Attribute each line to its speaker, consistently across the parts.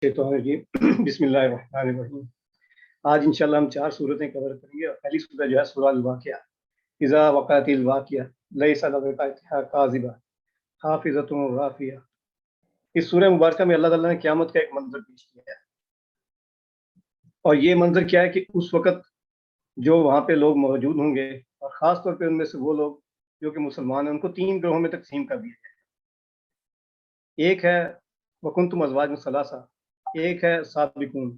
Speaker 1: شیطان الرجیم بسم اللہ الرحمن الرحیم۔ آج انشاءاللہ ہم 4 صورتیں کور کریں گے اور پہلی صورت جو ہے سورہ الواقعہ، اذا وقعت الواقعہ لیس لوقعتها کاذبہ حافظۃ رافعہ۔ اس سورہ مبارکہ میں اللہ تعالیٰ نے قیامت کا ایک منظر پیش کیا ہے، اور یہ منظر کیا ہے کہ اس وقت جو وہاں پہ لوگ موجود ہوں گے، اور خاص طور پہ ان میں سے وہ لوگ جو کہ مسلمان ہیں، ان کو 3 گروہوں میں تقسیم کر دیا جائے۔ ایک ہے وکنتم ازواجا ثلاثہ، ایک ہے سابقون،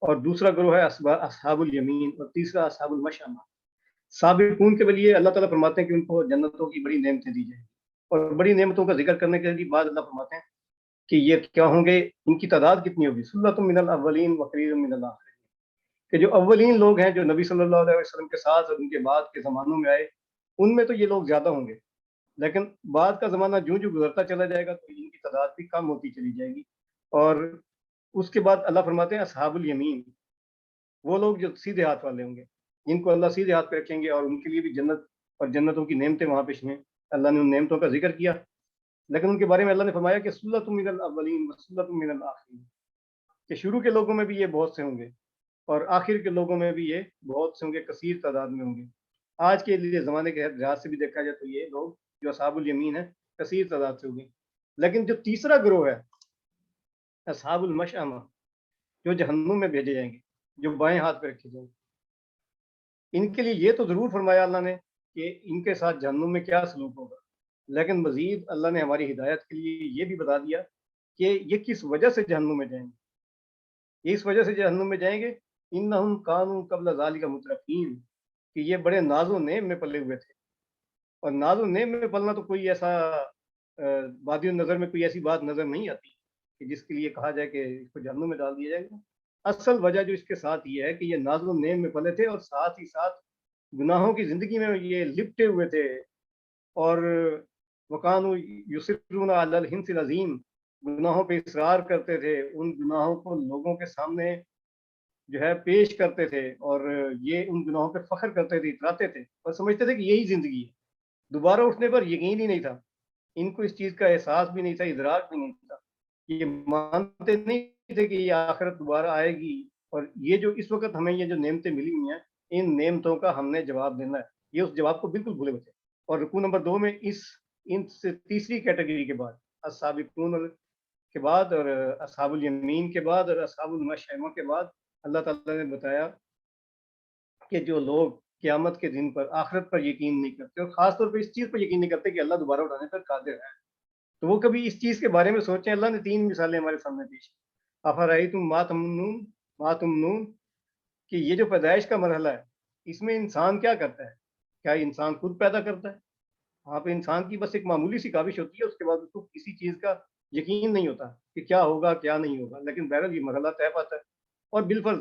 Speaker 1: اور دوسرا گروہ ہے اصحاب الیمین، اور تیسرا اصحاب المشأمہ۔ سابقون کے لیے اللہ تعالیٰ فرماتے ہیں کہ ان کو جنتوں کی بڑی نعمتیں دی جائیں گی، اور بڑی نعمتوں کا ذکر کرنے کے بعد اللہ فرماتے ہیں کہ یہ کیا ہوں گے، ان کی تعداد کتنی ہوگی، سلۃ من الاولین وقلیل من الاخرین، کہ جو اولین لوگ ہیں جو نبی صلی اللہ علیہ وسلم کے ساتھ اور ان کے بعد کے زمانوں میں آئے، ان میں تو یہ لوگ زیادہ ہوں گے، لیکن بعد کا زمانہ جو گزرتا چلا جائے گا تو ان کی تعداد بھی کم ہوتی چلی جائے گی۔ اور اس کے بعد اللہ فرماتے ہیں اصحاب الیمین، وہ لوگ جو سیدھے ہاتھ والے ہوں گے، جن کو اللہ سیدھے ہاتھ پہ رکھیں گے، اور ان کے لیے بھی جنت اور جنتوں کی نعمتیں وہاں پیش ہیں۔ اللہ نے ان نعمتوں کا ذکر کیا، لیکن ان کے بارے میں اللہ نے فرمایا کہ سلۃ من الاولین وسلۃ من الاخرین، کہ شروع کے لوگوں میں بھی یہ بہت سے ہوں گے، اور آخر کے لوگوں میں بھی یہ بہت سے ہوں گے، کثیر تعداد میں ہوں گے۔ آج کے لیے زمانے کے لحاظ سے بھی دیکھا جائے تو یہ لوگ جو اصحاب الیمین ہیں کثیر تعداد سے ہوں گے۔ لیکن جو تیسرا گروہ ہے اصحاب المشأمہ، جو جہنم میں بھیجے جائیں گے، جو بائیں ہاتھ پہ رکھے جائیں گے، ان کے لیے یہ تو ضرور فرمایا اللہ نے کہ ان کے ساتھ جہنم میں کیا سلوک ہوگا، لیکن مزید اللہ نے ہماری ہدایت کے لیے یہ بھی بتا دیا کہ یہ کس وجہ سے جہنم میں جائیں گے۔ اس وجہ سے جہنم میں جائیں گے، انہم کانوا قبل ذالک مترفین، کہ یہ بڑے ناز و نعیم میں پلے ہوئے تھے، اور ناز و نعیم میں پلنا تو کوئی ایسا بادی النظر میں کوئی ایسی بات نظر نہیں آتی کہ جس کے لیے کہا جائے کہ اس کو جہنم میں ڈال دیا جائے گا۔ اصل وجہ جو اس کے ساتھ یہ ہے کہ یہ ناز و نعیم میں پلے تھے، اور ساتھ ہی ساتھ گناہوں کی زندگی میں یہ لپٹے ہوئے تھے، اور وکانوا یصرون علی الحنث العظیم، گناہوں پہ اصرار کرتے تھے، ان گناہوں کو لوگوں کے سامنے جو ہے پیش کرتے تھے، اور یہ ان گناہوں پہ فخر کرتے تھے، اتراتے تھے، اور سمجھتے تھے کہ یہی زندگی ہے۔ دوبارہ اٹھنے پر یقین ہی نہیں تھا، ان کو اس چیز کا احساس بھی نہیں تھا، ادراک بھی نہیں تھا، یہ مانتے نہیں تھے کہ یہ آخرت دوبارہ آئے گی، اور یہ جو اس وقت ہمیں یہ جو نعمتیں ملی ہوئی ہیں، ان نعمتوں کا ہم نے جواب دینا ہے۔ یہ اس جواب کو بالکل بھولے ہوئے تھے۔ اور رکوع نمبر 2 میں ان سے تیسری کیٹیگری کے بعد، السابقون کے بعد، اور اصحاب الیمین کے بعد، اور اصحاب المشأمہ کے بعد، اللہ تعالیٰ نے بتایا کہ جو لوگ قیامت کے دن پر، آخرت پر یقین نہیں کرتے، اور خاص طور پہ اس چیز پر یقین نہیں کرتے کہ اللہ دوبارہ اٹھانے پر قادر ہے، تو وہ کبھی اس چیز کے بارے میں سوچیں۔ اللہ نے 3 مثالیں ہمارے سامنے پیش کی۔ افرأیتم ما تمنون، کہ یہ جو پیدائش کا مرحلہ ہے، اس میں انسان کیا کرتا ہے؟ کیا انسان خود پیدا کرتا ہے؟ وہاں پہ انسان کی بس ایک معمولی سی کاوش ہوتی ہے، اس کے بعد اس کو کسی چیز کا یقین نہیں ہوتا کہ کیا ہوگا کیا نہیں ہوگا، لیکن بہرحال یہ مرحلہ طے پاتا ہے۔ اور بالفرض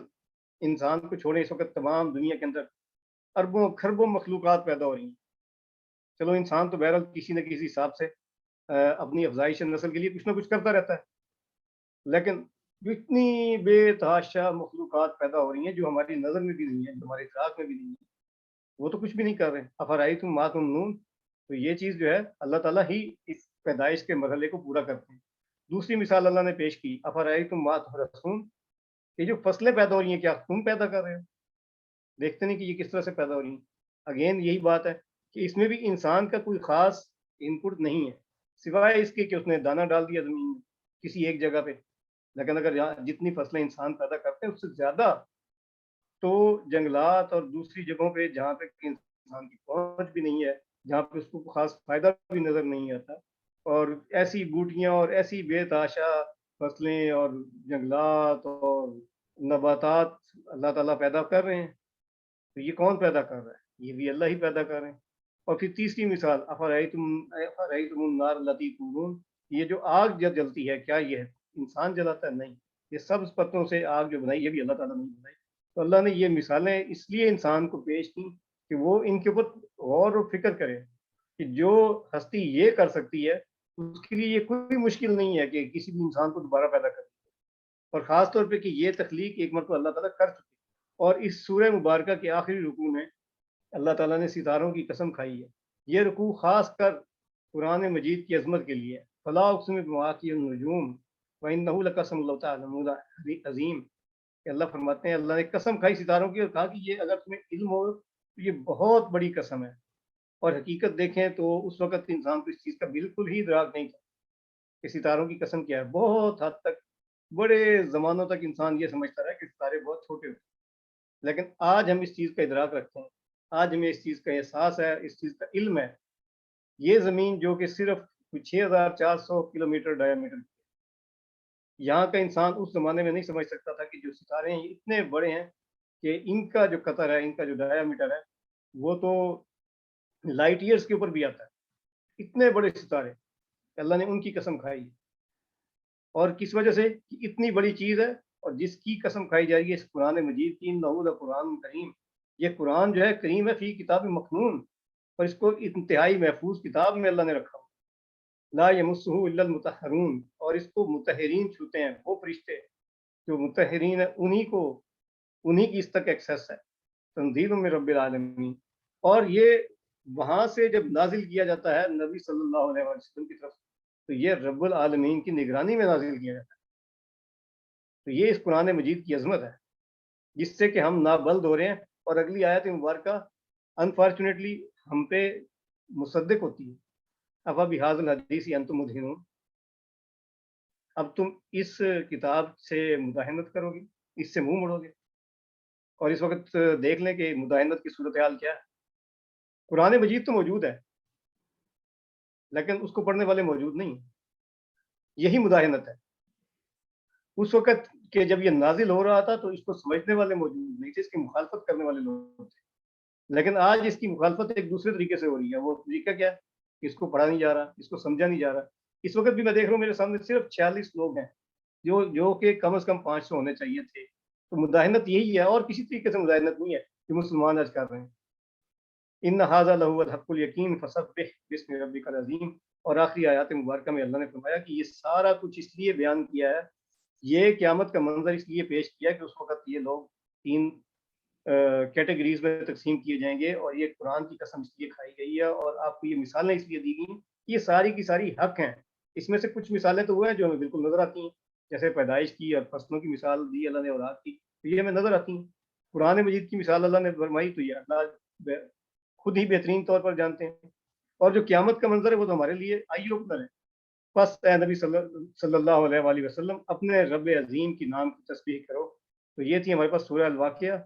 Speaker 1: انسان کو چھوڑے اس وقت تمام دنیا کے اندر اربوں خربوں مخلوقات پیدا ہو رہی ہیں۔ چلو انسان تو بہرحال کسی نہ کسی حساب سے اپنی افزائش نسل کے لیے کچھ نہ کچھ کرتا رہتا ہے، لیکن جو اتنی بے تحاشا مخلوقات پیدا ہو رہی ہیں جو ہماری نظر میں بھی نہیں ہے، جو ہمارے ادراک میں بھی نہیں ہے، وہ تو کچھ بھی نہیں کر رہے ہیں۔ افرأیتم ما تمنون، تو یہ چیز جو ہے اللہ تعالیٰ ہی اس پیدائش کے مرحلے کو پورا کرتے ہیں۔ دوسری مثال اللہ نے پیش کی، افرأیتم ما تحرثون، یہ جو فصلیں پیدا ہو رہی ہیں کیا تم پیدا کر رہے ہو؟ دیکھتے نہیں کہ یہ کس طرح سے پیدا ہو رہی ہیں۔ اگین یہی بات ہے کہ اس میں بھی انسان کا کوئی خاص انپٹ نہیں ہے، سوائے اس کے کہ اس نے دانہ ڈال دیا زمین میں کسی ایک جگہ پہ، لیکن اگر جتنی فصلیں انسان پیدا کرتے ہیں اس سے زیادہ تو جنگلات اور دوسری جگہوں پہ جہاں پہ انسان کی پہنچ بھی نہیں ہے، جہاں پہ اس کو خاص فائدہ بھی نظر نہیں آتا، اور ایسی بوٹیاں اور ایسی بے تحاشا فصلیں اور جنگلات اور نباتات اللہ تعالیٰ پیدا کر رہے ہیں۔ تو یہ کون پیدا کر رہا ہے؟ یہ بھی اللہ ہی پیدا کر رہے ہیں۔ اور پھر تیسری مثال، افرأیتم النار التی تورون، یہ جو آگ جلتی ہے کیا یہ انسان جلاتا ہے؟ نہیں، یہ سبز پتوں سے آگ جو بنائی یہ بھی اللہ تعالیٰ نے بنائی۔ تو اللہ نے یہ مثالیں اس لیے انسان کو پیش کی کہ وہ ان کے اوپر غور و فکر کرے کہ جو ہستی یہ کر سکتی ہے اس کے لیے یہ کوئی مشکل نہیں ہے کہ کسی بھی انسان کو دوبارہ پیدا کر، اور خاص طور پہ کہ یہ تخلیق ایک مرتبہ اللہ تعالیٰ کر چکے۔ اور اس سورہ مبارکہ کے آخری رکوع میں اللہ تعالیٰ نے ستاروں کی قسم کھائی ہے۔ یہ رکوع خاص کر قرآن مجید کی عظمت کے لیے ہے۔ فلا اقسم بمواقع النجوم وَإِنَّهُ لَقَسَمٌ لَوْ تَعْلَمُونَ عظیم کہ اللہ فرماتے ہیں اللہ نے قسم کھائی ستاروں کی اور کہا کہ یہ اگر تمہیں علم ہو تو یہ بہت بڑی قسم ہے. اور حقیقت دیکھیں تو اس وقت انسان کو اس چیز کا بالکل ہی ادراک نہیں تھا کہ ستاروں کی قسم کیا ہے. بہت حد تک بڑے زمانوں تک انسان یہ سمجھتا رہا کہ ستارے بہت چھوٹے ہوتے ہیں، لیکن آج ہم اس چیز کا ادراک رکھتے ہیں، آج ہمیں اس چیز کا احساس ہے، اس چیز کا علم ہے. یہ زمین جو کہ صرف 6400 کلومیٹر ڈایا میٹر، یہاں کا انسان اس زمانے میں نہیں سمجھ سکتا تھا کہ جو ستارے ہیں یہ اتنے بڑے ہیں کہ ان کا جو قطر ہے، ان کا جو ڈایا میٹر ہے وہ تو لائٹ ایئرس کے اوپر بھی آتا ہے. اتنے بڑے ستارے اللہ نے ان کی قسم کھائی. اور کس وجہ سے کہ اتنی بڑی چیز ہے اور جس کی قسم کھائی جا رہی ہے اس قرآن مجید کی، انہ لقرآن کریم. یہ قرآن جو ہے کریم ہے، فی کتاب مکنون، اور اس کو انتہائی محفوظ کتاب میں اللہ نے رکھا. لا یمسہ الا المطہرون، اور اس کو مطہرین چھوتے ہیں، وہ فرشتے جو مطہرین ہیں انہی کی اس تک ایکسیس ہے. تنزیل من رب العالمین. اور یہ وہاں سے جب نازل کیا جاتا ہے نبی صلی اللہ علیہ وسلم کی طرف تو یہ رب العالمین کی نگرانی میں نازل کیا جاتا ہے. تو یہ اس قرآن مجید کی عظمت ہے جس سے کہ ہم نابلد ہو رہے ہیں. اور اگلی آیت مبارکہ انفارچونیٹلی ہم پہ مصدق ہوتی ہے. افا بہذا الحدیث انتم مدہنون، اب تم اس کتاب سے مداہنت کرو گے، اس سے منہ مڑو گے. اور اس وقت دیکھ لیں کہ مداہنت کی صورتحال کیا ہے. قرآن مجید تو موجود ہے لیکن اس کو پڑھنے والے موجود نہیں. یہی مداہنت ہے. اس وقت کہ جب یہ نازل ہو رہا تھا تو اس کو سمجھنے والے موجود نہیں تھے، اس کی مخالفت کرنے والے لوگ تھے. لیکن آج اس کی مخالفت ایک دوسرے طریقے سے ہو رہی ہے. وہ طریقہ کیا ہے کہ اس کو پڑھا نہیں جا رہا، اس کو سمجھا نہیں جا رہا. اس وقت بھی میں دیکھ رہا ہوں میرے سامنے صرف 46 لوگ ہیں جو کہ کم از کم 500 ہونے چاہیے تھے. تو مداہنت یہی ہے اور کسی طریقے سے مداہنت نہیں ہے کہ مسلمان آج کر رہے ہیں. ان ھذا لہو الحق الیقین فسبح باسم ربک العظیم. اور آخری آیات مبارکہ میں اللہ نے فرمایا کہ یہ سارا کچھ اس لیے بیان کیا ہے، یہ قیامت کا منظر اس لیے پیش کیا کہ اس وقت یہ لوگ 3 کیٹیگریز میں تقسیم کیے جائیں گے. اور یہ قرآن کی قسم اس لیے کھائی گئی ہے اور آپ کو یہ مثالیں اس لیے دی گئی. یہ ساری کی ساری حق ہیں. اس میں سے کچھ مثالیں تو وہ ہیں جو ہمیں بالکل نظر آتی ہیں، جیسے پیدائش کی اور فصلوں کی مثال دی اللہ نے، اولاد کی، تو یہ ہمیں نظر آتی ہیں. قرآن مجید کی مثال اللہ نے فرمائی تو یہ اللہ خود ہی بہترین طور پر جانتے ہیں. اور جو قیامت کا منظر ہے وہ تو ہمارے لیے آئی اوپنر ہے. بس اے نبی صلی اللہ علیہ وآلہ وسلم اپنے رب عظیم کی نام کی تسبیح کرو. تو یہ تھی ہمارے پاس سورہ الواقعہ.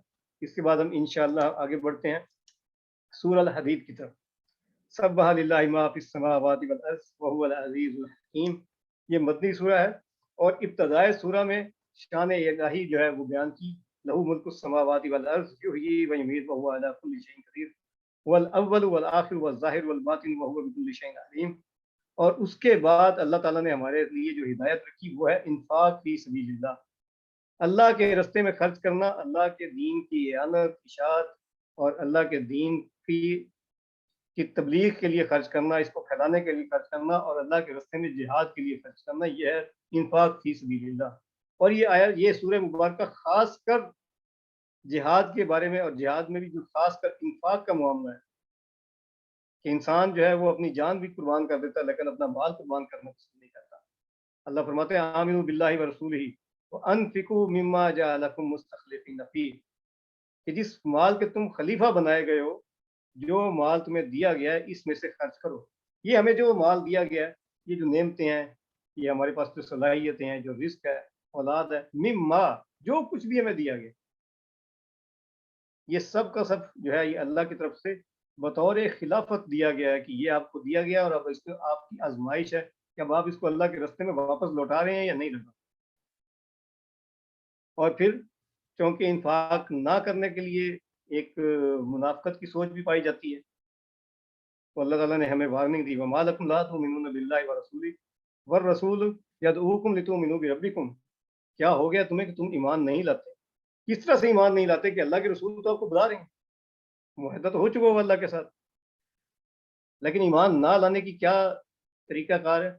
Speaker 1: اس کے بعد ہم انشاءاللہ آگے بڑھتے ہیں سورہ الحدید کی طرف. سبح للہ ما فی السماوات والارض وهو العزیز الحکیم. یہ مدنی سورہ ہے اور ابتدائے سورہ میں شان الہی جو ہے وہ بیان کی. لہو ملک السماوات والارض یحیی و یمیت وهو علی کل شیء قدیر والاول والآخر والظاہر والباطن وهو بكل شیء علیم. اور اس کے بعد اللہ تعالیٰ نے ہمارے لیے جو ہدایت رکھی وہ ہے انفاق فی سبیل اللہ، اللہ کے رستے میں خرچ کرنا، اللہ کے دین کی اعانت، اشاعت اور اللہ کے دین کی تبلیغ کے لیے خرچ کرنا، اس کو پھیلانے کے لیے خرچ کرنا اور اللہ کے رستے میں جہاد کے لیے خرچ کرنا. یہ ہے انفاق فی سبیل اللہ. اور یہ سورہ مبارکہ خاص کر جہاد کے بارے میں، اور جہاد میں بھی جو خاص کر انفاق کا معاملہ ہے کہ انسان جو ہے وہ اپنی جان بھی قربان کر دیتا ہے لیکن اپنا مال قربان کرنا پسند نہیں کرتا. اللہ فرماتے ہیں آمنوا باللہ ورسولہ وانفقوا مما جعلکم مستخلفین فیہ، کہ جس مال کے تم خلیفہ بنائے گئے ہو، جو مال تمہیں دیا گیا ہے اس میں سے خرچ کرو. یہ ہمیں جو مال دیا گیا ہے، یہ جو نعمتیں ہیں، یہ ہمارے پاس جو صلاحیتیں ہیں، جو رزق ہے، اولاد ہے، مما جو کچھ بھی ہمیں دیا گیا، یہ سب کا سب جو ہے یہ اللہ کی طرف سے بطور خلافت دیا گیا ہے کہ یہ آپ کو دیا گیا اور اب اس میں آپ کی آزمائش ہے کہ اب آپ اس کو اللہ کے رستے میں واپس لوٹا رہے ہیں یا نہیں لوٹا. اور پھر چونکہ انفاق نہ کرنے کے لیے ایک منافقت کی سوچ بھی پائی جاتی ہے تو اللہ تعالیٰ نے ہمیں وارننگ دی. وَمَا لَكُمْ لَا تُؤْمِنُونَ بِاللَّهِ وَرَسُولِهِ وَالرَّسُولُ يَدْعُوكُمْ لِتُؤْمِنُوا بِرَبِّكُمْ. کیا ہو گیا تمہیں کہ تم ایمان نہیں لاتے؟ کس طرح سے ایمان نہیں لاتے کہ اللہ کے رسول تو آپ کو بلا رہے ہیں، معاہدہ تو ہو چکا ہو اللہ کے ساتھ، لیکن ایمان نہ لانے کی کیا طریقہ کار ہے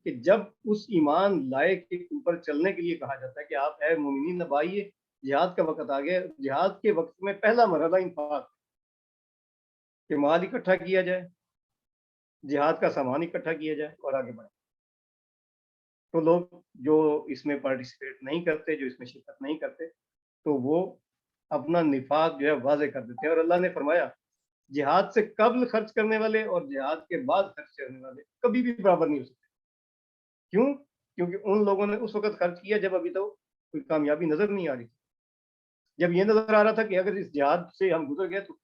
Speaker 1: کہ جب اس ایمان لائے کے اوپر چلنے کے لیے کہا جاتا ہے کہ آپ اے مومنین اب آئیے جہاد کا وقت آ گیا. جہاد کے وقت میں پہلا مرحلہ انفاق کہ مال اکٹھا کیا جائے، جہاد کا سامان اکٹھا کیا جائے اور آگے بڑھے. تو لوگ جو اس میں پارٹیسپیٹ نہیں کرتے، جو اس میں شرکت نہیں کرتے، تو وہ اپنا نفاق جو ہے واضح کر دیتے ہیں. اور اللہ نے فرمایا جہاد سے قبل خرچ کرنے والے اور جہاد کے بعد خرچ کرنے والے کبھی بھی برابر نہیں ہو سکتے. کیوں؟ کیونکہ ان لوگوں نے اس وقت خرچ کیا جب ابھی تو کوئی کامیابی نظر نہیں آ رہی تھی. جب یہ نظر آ رہا تھا کہ اگر اس جہاد سے ہم گزر گئے تو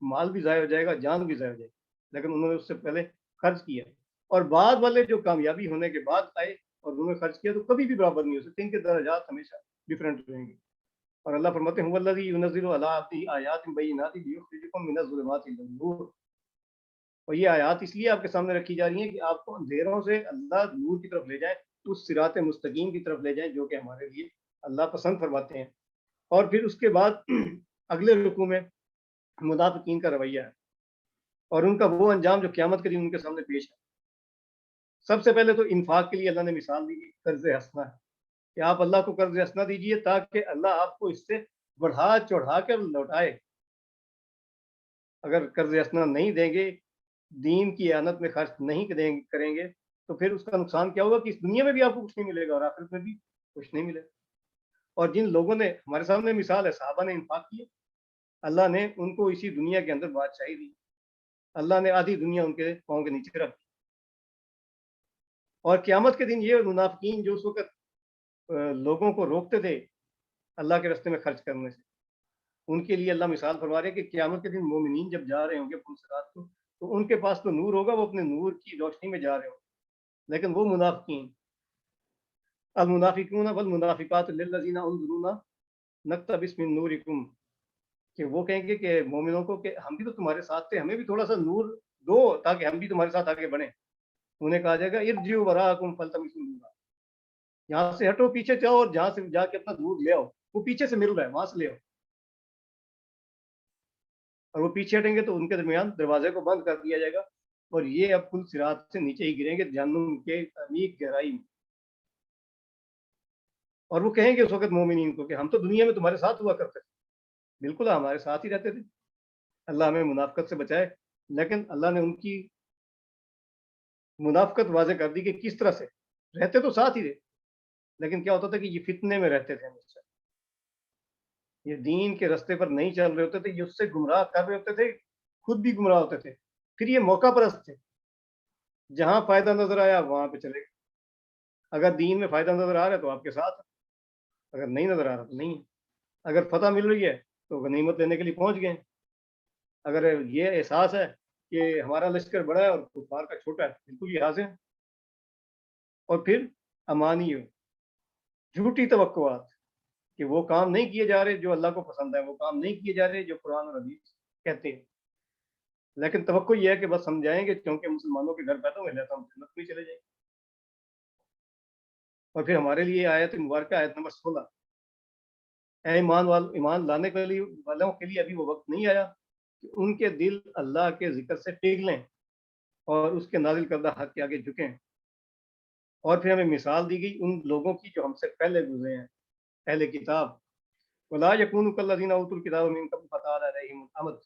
Speaker 1: مال بھی ضائع ہو جائے گا، جان بھی ضائع ہو جائے گی، لیکن انہوں نے اس سے پہلے خرچ کیا. اور بعد والے جو کامیابی ہونے کے بعد آئے اور انہوں نے خرچ کیا تو کبھی بھی برابر نہیں ہو سکتے، ان کے درجات ہمیشہ ڈفرینٹ رہیں گے. اور اللہ فرماتے ہیں هو الذی ينزل علی عبده آیات بینات لیخرجکم من الظلمات الی النور. اور یہ آیات اس لیے آپ کے سامنے رکھی جا رہی ہیں کہ آپ کو اندھیروں سے اللہ نور کی طرف لے جائیں، اس صراط مستقیم کی طرف لے جائیں جو کہ ہمارے لیے اللہ پسند فرماتے ہیں. اور پھر اس کے بعد اگلے رکوع میں منافقین کا رویہ ہے اور ان کا وہ انجام جو قیامت کے دن ان کے سامنے پیش ہے. سب سے پہلے تو انفاق کے لیے اللہ نے مثال دی قرض حسنہ ہے کہ آپ اللہ کو قرض حسنہ دیجئے تاکہ اللہ آپ کو اس سے بڑھا چڑھا کر لوٹائے. اگر قرض حسنہ نہیں دیں گے، دین کی اعانت میں خرچ نہیں کریں گے تو پھر اس کا نقصان کیا ہوگا کہ اس دنیا میں بھی آپ کو کچھ نہیں ملے گا اور آخرت میں بھی کچھ نہیں ملے گا. اور جن لوگوں نے ہمارے سامنے مثال ہے، صحابہ نے انفاق کیا، اللہ نے ان کو اسی دنیا کے اندر بادشاہی دی، اللہ نے آدھی دنیا ان کے پاؤں کے نیچے رکھ دی. اور قیامت کے دن یہ منافقین جو اس وقت لوگوں کو روکتے تھے اللہ کے راستے میں خرچ کرنے سے، ان کے لیے اللہ مثال فرما رہے ہیں کہ قیامت کے دن مومنین جب جا رہے ہوں گے پلسرات کو تو ان کے پاس تو نور ہوگا، وہ اپنے نور کی روشنی میں جا رہے ہوں گے. لیکن وہ منافقین المنافقون والمنافقات للذین انظرونا نقتبس من نورکم، کہ وہ کہیں گے کہ مومنوں کو کہ ہم بھی تو تمہارے ساتھ تھے، ہمیں بھی تھوڑا سا نور دو تاکہ ہم بھی تمہارے ساتھ آگے بڑھیں. انہیں کہا جائے گا ارجعوا وراءکم فالتمسوا نورا، یہاں سے ہٹو، پیچھے جاؤ اور جہاں سے جا کے اپنا نور لے آؤ. وہ پیچھے سے مل رہا ہے، وہاں سے لے آؤ. اور وہ پیچھے ہٹیں گے تو ان کے درمیان دروازے کو بند کر دیا جائے گا اور یہ اب کل صراط سے نیچے ہی گریں گے جہنم کے عمیق گہرائی میں. اور وہ کہیں گے اس وقت مومنین کو کہ ہم تو دنیا میں تمہارے ساتھ ہوا کرتے تھے، بالکل ہمارے ساتھ ہی رہتے تھے، اللہ ہمیں منافقت سے بچائے. لیکن اللہ نے ان کی منافقت واضح کر دی کہ کس طرح سے رہتے تو ساتھ ہی رہے، لیکن کیا ہوتا تھا کہ یہ فتنے میں رہتے تھے ہمیشہ، یہ دین کے رستے پر نہیں چل رہے ہوتے تھے، یہ اس سے گمراہ کر رہے ہوتے تھے، خود بھی گمراہ ہوتے تھے. پھر یہ موقع پرست تھے، جہاں فائدہ نظر آیا وہاں پہ چلے گئے. اگر دین میں فائدہ نظر آ رہا ہے تو آپ کے ساتھ ہے، اگر نہیں نظر آ رہا تو نہیں ہے. اگر فتح مل رہی ہے تو غنیمت لینے کے لیے پہنچ گئے. اگر یہ احساس ہے کہ ہمارا لشکر بڑا ہے اور کفار کا چھوٹا ہے، بالکل یہ حاضر. اور پھر امانی جھوٹی توقعات کہ وہ کام نہیں کیے جا رہے جو اللہ کو پسند ہے، وہ کام نہیں کیے جا رہے جو قرآن اور حدیث کہتے ہیں. لیکن توقع یہ ہے کہ بس ہم جائیں گے کیونکہ مسلمانوں کے گھر پیدا ہوئے تو ہم جنت میں چلے جائیں گے. اور پھر ہمارے لیے آیت مبارکہ آیت نمبر 16، اے ایمان لانے والوں کے لیے ابھی وہ وقت نہیں آیا کہ ان کے دل اللہ کے ذکر سے پگھلیں اور اس کے نازل کردہ حق کے آگے جھکیں. اور پھر ہمیں مثال دی گئی ان لوگوں کی جو ہم سے پہلے گزرے ہیں، اہل کتاب. وَلَا يَكُونُوا كَالَّذِينَ أُوتُوا الْكِتَابَ مِن قَبْلُ فَطَالَ عَلَيْهِمُ الْأَمَدُ،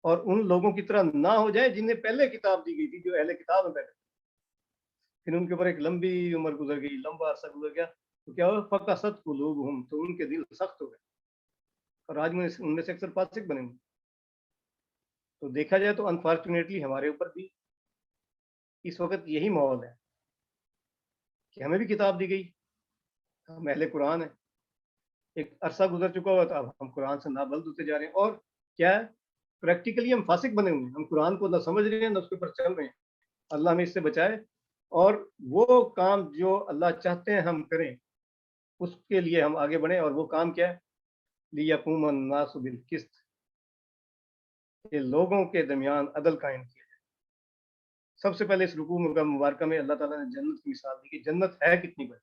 Speaker 1: اور ان لوگوں کی طرح نہ ہو جائیں جنہیں پہلے کتاب دی گئی تھی، جو اہل کتاب میں پہلے، پھر ان کے اوپر ایک لمبی عمر گزر گئی، لمبا عرصہ گزر گیا تو کیا ہوا فَقَسَتْ قُلُوبُهُمْ، تو ان کے دل سخت ہو گئے اور آج میں ان میں سے اکثر فاسق بنے ہوئے. تو دیکھا جائے تو انفارچونیٹلی ہمارے اوپر بھی اس وقت یہی ماحول ہے کہ ہمیں بھی کتاب دی گئی، ہم اہل قرآن ہیں، ایک عرصہ گزر چکا ہوا تو اب ہم قرآن سے نابلد ہوتے جا رہے ہیں. اور کیا ہے پریکٹیکلی ہم فاسق بنے ہوئے ہیں، ہم قرآن کو نہ سمجھ رہے ہیں نہ اس کے اوپر چل رہے ہیں. اللہ ہمیں اس سے بچائے اور وہ کام جو اللہ چاہتے ہیں ہم کریں اس کے لیے ہم آگے بڑھیں. اور وہ کام کیا ہے؟ لِيَقُومَ النَّاسُ بِالْقِسْطِ، کہ لوگوں کے درمیان عدل قائم کیا جائے. سب سے پہلے اس رکوع مبارکہ میں اللہ تعالیٰ نے جنت کی مثال دی کہ جنت ہے کتنی بڑی.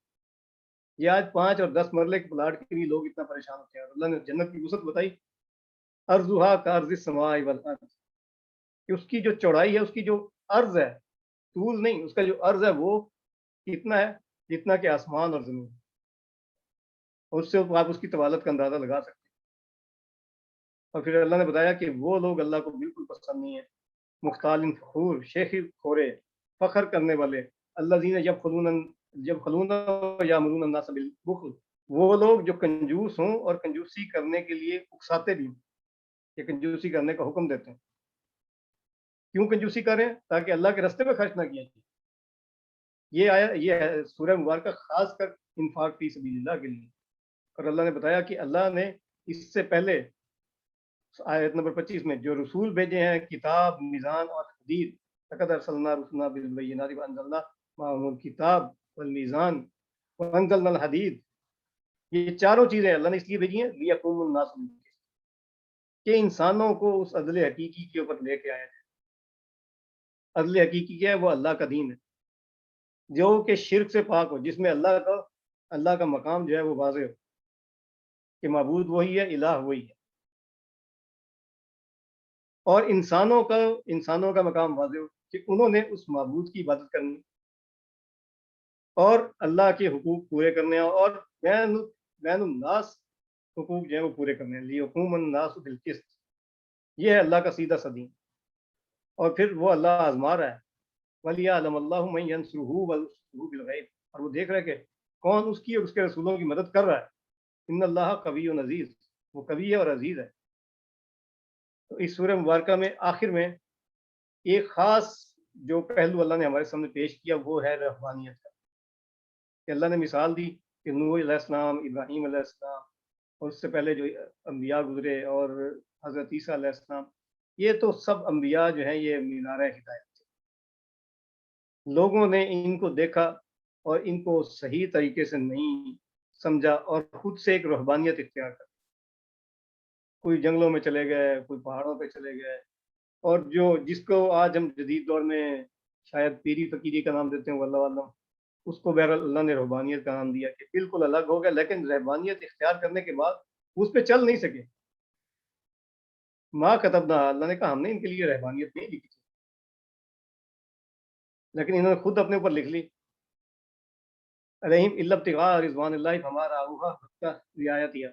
Speaker 1: یہ آج 5 اور 10 مرلے کے پلاٹ کے لیے لوگ اتنا پریشان ہوتے ہیں، اور اللہ نے جنت کی وسعت بتائی، ارضھا کارض السماء والارض، کہ اس کی جو چوڑائی ہے، اس کی جو عرض ہے، طول نہیں، اس کا جو عرض ہے وہ کتنا ہے، جتنا کہ آسمان اور زمین. اور اس سے آپ اس کی طوالت کا اندازہ لگا سکتے ہیں. اور پھر اللہ نے بتایا کہ وہ لوگ اللہ کو بالکل پسند نہیں ہیں، مختال فخور، شیخی خورے، فخر کرنے والے، الذین یبخلون جب خلون یامرون الناس بالبخل، وہ لوگ جو کنجوس ہوں اور کنجوسی کرنے کے لیے اکساتے بھی ہوں، کہ کنجوسی کرنے کا حکم دیتے ہیں. کیوں کنجوسی کریں؟ تاکہ اللہ کے راستے میں خرچ نہ کیا جائے. یہ آیا، یہ ہے سورہ مبارکہ خاص کر انفاق فی سبیل اللہ کے لیے. اور اللہ نے بتایا کہ اللہ نے اس سے پہلے آیت نمبر 25 میں جو رسول بھیجے ہیں، کتاب، میزان اور حدید، لقد ارسلنا رسلنا بالبینات وانزلنا معهم الکتاب والمیزان وانزلنا الحدید. یہ چاروں چیزیں اللہ نے اس لیے بھیجی ہیں لیقوم الناس بالقسط، کہ انسانوں کو اس عدل حقیقی کے اوپر لے کے آیا جائے. عدل حقیقی کیا ہے؟ وہ اللہ کا دین ہے، جو کہ شرک سے پاک ہو، جس میں اللہ کا مقام جو ہے وہ واضح ہو کہ معبود وہی ہے، الہ وہی ہے. اور انسانوں کا مقام واضح ہو کہ انہوں نے اس معبود کی عبادت کرنی اور اللہ کے حقوق پورے کرنے ہیں، اور بین الناس حقوق جو ہیں وہ پورے کرنے ہیں. لیقوم الناس بالقسط، یہ ہے اللہ کا سیدھا سا دین. اور پھر وہ اللہ آزما رہا ہے، وَلِيَعْلَمَ اللَّهُ مَن يَنصُرُهُ وَيُرْسِلُهُ بِالْغَيْبِ، اور وہ دیکھ رہے کہ کون اس کی اور اس کے رسولوں کی مدد کر رہا ہے. ان اللہ قوی عزیز، وہ قوی ہے اور عزیز ہے. تو اس سورہ مبارکہ میں آخر میں ایک خاص جو پہلو اللہ نے ہمارے سامنے پیش کیا وہ ہے رحمانیت کا. کہ اللہ نے مثال دی کہ نوح علیہ السلام، ابراہیم علیہ السلام، اور اس سے پہلے جو انبیاء گزرے، اور حضرت عیسیٰ علیہ السلام، یہ تو سب انبیاء جو ہیں یہ مینار ہدایت تھے. لوگوں نے ان کو دیکھا اور ان کو صحیح طریقے سے نہیں سمجھا اور خود سے ایک رہبانیت اختیار کر. کوئی جنگلوں میں چلے گئے، کوئی پہاڑوں پہ چلے گئے، اور جس کو آج ہم جدید دور میں شاید پیری فقیری کا نام دیتے ہیں، واللہ عالم، اس کو بہرحال اللہ نے رہبانیت کا نام دیا کہ بالکل الگ ہو گیا، لیکن رہبانیت اختیار کرنے کے بعد اس پہ چل نہیں سکے. ماں کتبنا، اللہ نے کہا ہم نے ان کے لیے رہبانیت نہیں لکھی تھی، لیکن انہوں نے خود اپنے اوپر لکھ لی. علیہم الا ابتغاء رضوان اللہ فما رعوها حق رعایتها.